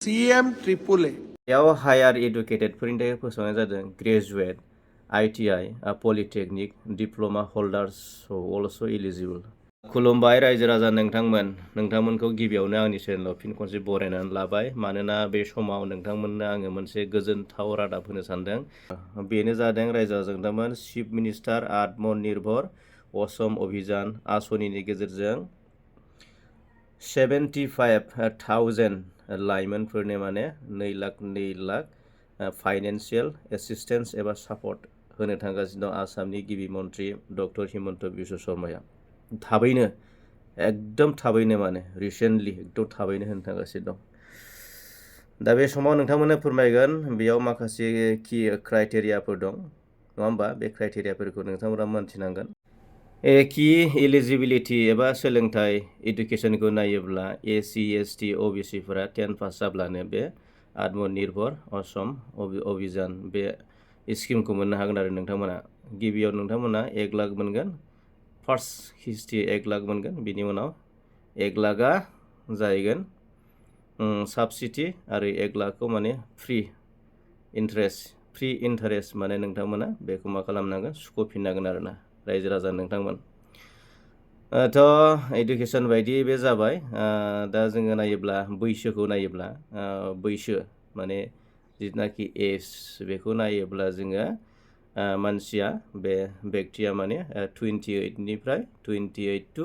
CM Triple A. बेयाव हायार इडुकेटेडफोरनि थाखाय फोसावनाय जादों graduate ITI polytechnic diploma holders also' eligible. खुलुमबाय रायजो राजा नोंथांमोनखौ गिबियावनो आंनि चेनेलाव फिन खनसे बरायनानै लाबाय मानोना बे समाव नोंथांमोननो आङो मोनसे गोजोनथाव रादाब होनो सानदों। बेनो जादों रायजो राजा नोंथांमोन चिफ मिनिस्टार आत्मनिर्भर असम अभियान आसनिनि गेजेरजों 75,000 लाइमोनफोरनो माने 2 लाख फाइनेन्सियेल एसिस्टेन्स एबा सापर्ट होनो थांगासिनो दं आसामनि गिबि मन्त्रि डक्टर हिमन्त बिश्व शर्माया। थाबैनो एकदम थाबैनो माने रिसेन्टलि एकदम थाबैनो होनो थांगासिनो दं। दा बे समाव नोंथांमोननो फोरमायगोन बेयाव माखासे कि क्राइटेरियाफोर दं नङा होमबा? बे क्राइटेरियाफोरखौ नोंथांमोना मोनथिनांगोन। कि इलिजिबिलिटि एबा सोलोंथाइ इडुकेसनखौ नायोब्ला SC ST OBCफोरा 10 पास जाब्लानो बे आत्मनिर्भर असम अभियान बे स्किमखौ मोननो हागोन आरो नोंथांमोना। गिबियाव नोंथांमोना 1 लाख मोनगोन, फार्स्ट किस्ति 1 लाख मोनगोन, बिनि उनाव 1 लाखआ जाहैगोन साबसिडि आरो 1 लाखखौ माने फ्रि इन्टारेस्ट माने नोंथांमोना बेखौ मा खालामनांगोन सुख'फिननांगोन आरोना रायजो राजा नोंथांमोन। एडुकेसन बायदि बे जाबाय। दा जोङो नायोब्ला बैसोखौ नायोब्ला बैसो माने जिथुनाखि एज बेखौ नायोब्ला जोङो मानसिया बे व्यक्तिया माने 28 निफ्राय 28 टु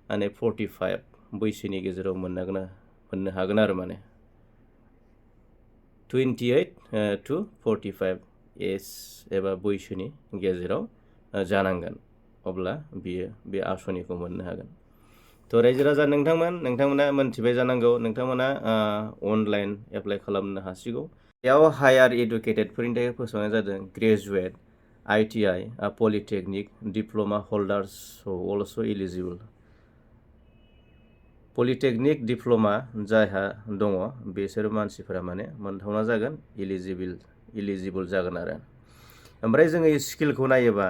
माने 45 बैसोनि गेजेराव मोननो हागोन आरो माने 28 टु 45 एज एबा बैसोनि गेजेराव जानांगोन, अब्ला बियो बे आसनिखौ मोननो हागोन। रायजो राजा नोंथांमोना मोनथिबाय जानांगौ, नोंथांमोना अनलाइन एप्लाइ खालामनो हासिगौ। बेयाव हायार इडुकेटेडफोरनि थाखाय फोसावनाय जादों graduate ITI polytechnic diploma holders also' eligible. Polytechnic diploma जायहा दङ बिसोर मानसिफोरा माने मोनथावना जागोन, इलिजिबोल जागोन आरो। ओमफ्राय जोङो स्किलखौ नायोबा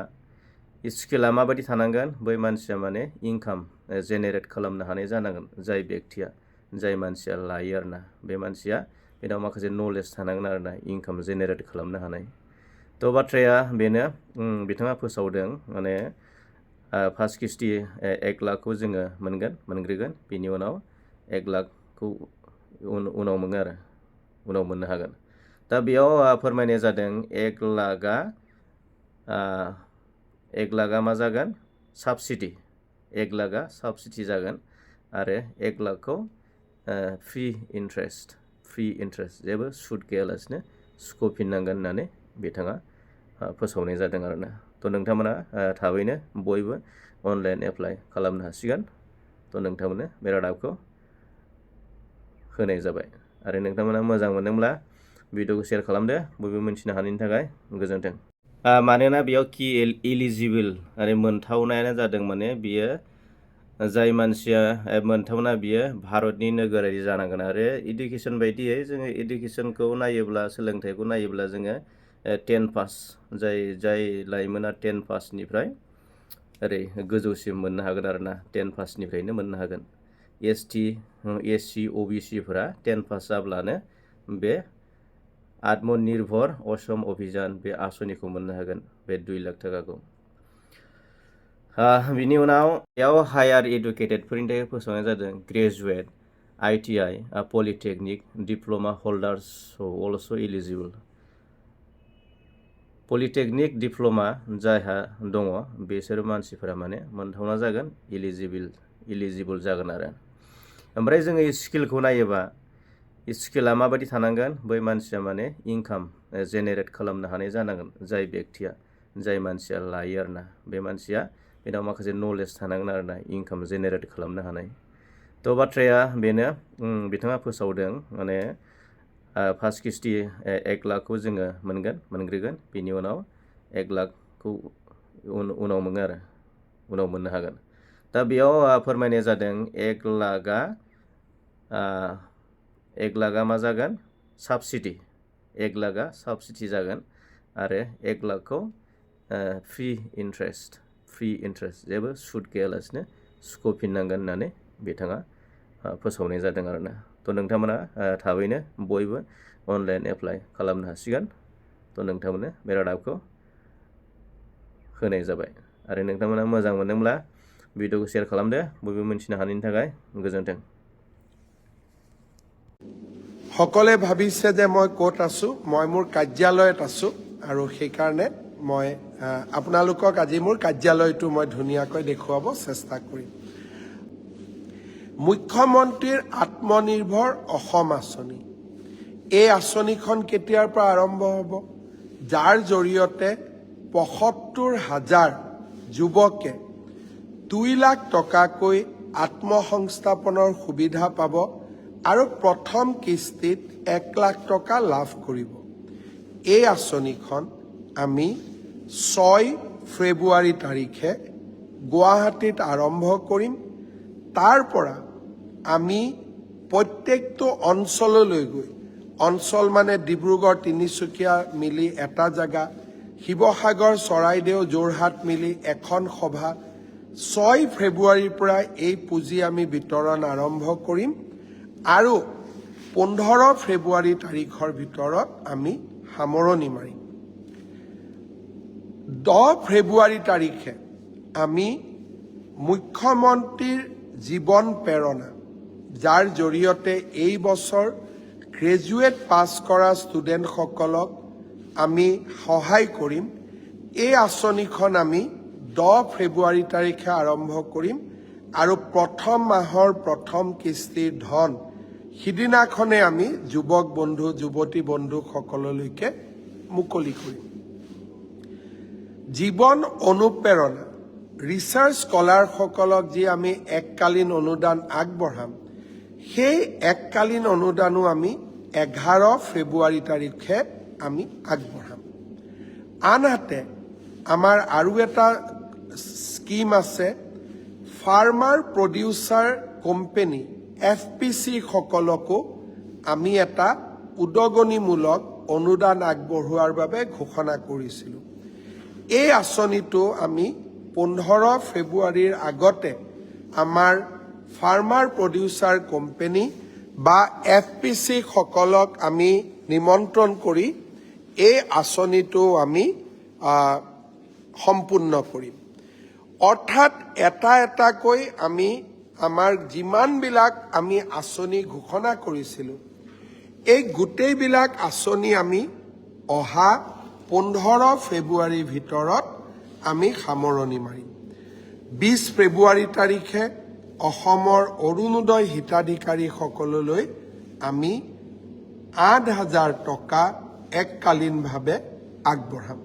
स्किला माबायदि थानांगोन, बै मानसिया माने इनकाम जेनेरेट खालामनो हानाय जानांगोन। जाय व्यक्तिया जाय मानसिया लायो आरोना, बे मानसिया बेनाव माखासे नलेज थानांगोन आरोना इनकाम जेनेरेट खालामनो हानाय। बाथ्राया बेनो बिथाङा फोसावदों माने फार्स्ट किस्ति 1 लाखखौ जोङो मोनग्रोगोन, बिनि उनाव 1 लाखखौ उनाव मोननो हागोन। दा बेयाव फोरमायनाय जादों 1 लाखआ मा जागोन साबसिडि, 1 लाखआ साबसिडि जागोन आरो 1 लाखखौ फ्रि इन्टारेस्ट जेबो सुद गैयालासिनो सुख'फिननांगोन होननानै बिथाङा फोसावनाय जादों आरोना। नोंथांमोना थाबैनो बयबो अनलाइन एप्लाइ खालामनो हासिगोन। नोंथांमोननो बे रादाबखौ होनाय जाबाय आरो नोंथांमोना मोजां मोनदोंब्ला भिडिअखौ शेयार खालामदो बयबो मिन्थिनो हानायनि थाखाय। गोजोन्थों। मानोना बेयाव कि इलिजिबोल आरो मोनथावनायानो जादों माने बियो जाय मानसिया मोनथावना बियो भारतनि नोगोरारि जानांगोन आरो इडुकेसन बायदियै जोङो इडुकेसनखौ नायोब्ला सोलोंथाइखौ नायोब्ला जोङो 10 पास जाय लाइमोना 10 पासनिफ्राय ओरै गोजौसिम मोननो हागोन आरोना 10 पासनिफ्रायनो मोननो हागोन। SC OBCफोरा 10 पास जाब्लानो बे आत्मनिर्भर असम अभियान बे आसनिखौ मोननो हागोन, बे 2 लाख थाखाखौ। बिनि उनाव बेयाव हायार इडुकेटेडफोरनि थाखाय फोसावनाय जादों graduate ITI polytechnic diploma holders also' eligible. Polytechnic diploma जायहा दङ बिसोर मानसिफोरा माने मोनथावना जागोन, इलिजिबोल जागोन आरो। ओमफ्राय जोङो स्किलखौ नायोबा स्किला माबायदि थानांगोन, बै मानसिया माने इनकाम जेनेरेट खालामनो हानाय जानांगोन। जाय व्यक्तिया जाय मानसिया लायो आरोना, बे मानसिया बेनाव माखासे नलेज थानांगोन आरोना इनकाम जेनेरेट खालामनो हानाय। बाथ्राया बेनो बिथाङा फोसावदों माने फार्स्ट किस्ति 1 लाखखौ जोङो मोनग्रोगोन, बिनि उनाव 1 लाखखौ उनाव मोननो हागोन। दा बेयाव फोरमायनाय जादों 1 लाखआ मा जागोन साबसिडि, 1 लाखआ साबसिडि जागोन आरो 1 लाखखौ फ्रि इन्टारेस्ट जेबो सुद गैयालासिनो सुख'फिननांगोन होननानै बिथाङा फोसावनाय जादों आरोना। थ' नोंथांमोना थाबैनो बयबो अनलाइन एप्लाइ खालामनो हासिगोन थ' नोंथांमोननो बे रादाबखौ होनाय जाबाय आरो नोंथांमोना मोजां मोनदोंब्ला भिडिअखौ शेयार खालामदो बयबो मिन्थिनो हानायनि थाखाय गोजोन्थों সকলে ভাবিছে যে মই ক'ত আছো মই মোৰ কাৰ্যালয়ত আছো আৰু সেই কাৰণে মই আপোনালোকক আজি মোৰ কাৰ্যালয়টো মই ধুনীয়াকৈ দেখুৱাব চেষ্টা কৰিম মুখ্যমন্ত্ৰীৰ আত্মনিৰ্ভৰ অসম আঁচনি এই আঁচনিখন কেতিয়াৰ পৰা আৰম্ভ হ'ব যাৰ জৰিয়তে ৭৫,০০০ যুৱকে ২ লাখ টকাকৈ আত্মসংস্থাপনৰ সুবিধা পাব আৰু প্ৰথম কিস্তিত ১ লাখ টকা লাভ কৰিব এই আঁচনিখন আমি ৬ ফেব্ৰুৱাৰী তাৰিখে গুৱাহাটীত আৰম্ভ কৰিম তাৰ পৰা আমি প্ৰত্যেকটো অঞ্চললৈ গৈ অঞ্চল মানে ডিব্ৰুগড় তিনিচুকীয়া মিলি এটা জায়গা শিৱসাগৰ চৰাইদেউ যোৰহাট মিলি এখন সভা ৬ ফেব্ৰুৱাৰীৰ পৰা এই পুঁজি আমি বিতৰণ আৰম্ভ কৰিম আৰু ১৫ ফেব্ৰুৱাৰী তাৰিখৰ ভিতৰত আমি সামৰণি মাৰিম ১০ ফেব্ৰুৱাৰী তাৰিখে আমি মুখ্যমন্ত্ৰীৰ জীৱন প্ৰেৰণা যাৰ জৰিয়তে এই বছৰ গ্ৰেজুৱেট পাছ কৰা ষ্টুডেণ্টসকলক আমি সহায় কৰিম এই আঁচনিখন আমি ১০ ফেব্ৰুৱাৰী তাৰিখে আৰম্ভ কৰিম আৰু প্ৰথম মাহৰ প্ৰথম কিস্তিৰ ধন সিদিনাখনে আমি যুৱক বন্ধু যুৱতী বন্ধুসকললৈকে মুকলি কৰিম জীৱন অনুপ্ৰেৰণা ৰিচাৰ্চ স্কলাৰসকলক যি আমি এককালীন অনুদান আগবঢ়াম সেই এককালীন অনুদানো আমি ১১ ফেব্ৰুৱাৰী তাৰিখে আমি আগবঢ়াম আনহাতে আমাৰ আৰু এটা স্কিম আছে ফাৰ্মাৰ প্ৰডিউচাৰ কোম্পানী FPC সকলকো আমি এটা উদগনিমূলক অনুদান আগবঢ়োৱাৰ বাবে ঘোষণা কৰিছিলোঁ এই আঁচনিটো আমি ১৫ ফেব্ৰুৱাৰীৰ আগতে আমাৰ ফাৰ্মাৰ প্ৰডিউচাৰ কোম্পানী বা FPC সকলক আমি নিমন্ত্ৰণ কৰি এই আঁচনিটো আমি সম্পূৰ্ণ কৰিম অৰ্থাৎ এটা এটাকৈ আমি আমাৰ যিমানবিলাক আমি আঁচনি ঘোষণা কৰিছিলোঁ এই গোটেইবিলাক আঁচনি আমি অহা ১৫ ফেব্ৰুৱাৰীৰ ভিতৰত আমি সামৰণি মাৰিম ২০ ফেব্ৰুৱাৰী তাৰিখে অসমৰ অৰুণোদয় হিতাধিকাৰীসকললৈ আমি ৮,০০০ টকা এককালীনভাৱে আগবঢ়াম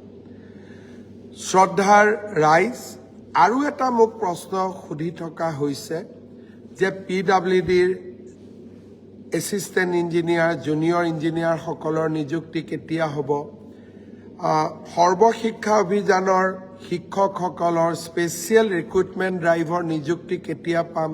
শ্ৰদ্ধাৰ ৰাইজ আৰু এটা মোক প্ৰশ্ন সুধি থকা হৈছে যে PWDৰ এছিষ্টেণ্ট ইঞ্জিনিয়াৰ জুনিয়ৰ ইঞ্জিনিয়াৰসকলৰ নিযুক্তি কেতিয়া হ'ব সৰ্বশিক্ষা অভিযানৰ শিক্ষকসকলৰ স্পেচিয়েল ৰিক্ৰুটমেণ্ট ড্ৰাইভৰ নিযুক্তি কেতিয়া পাম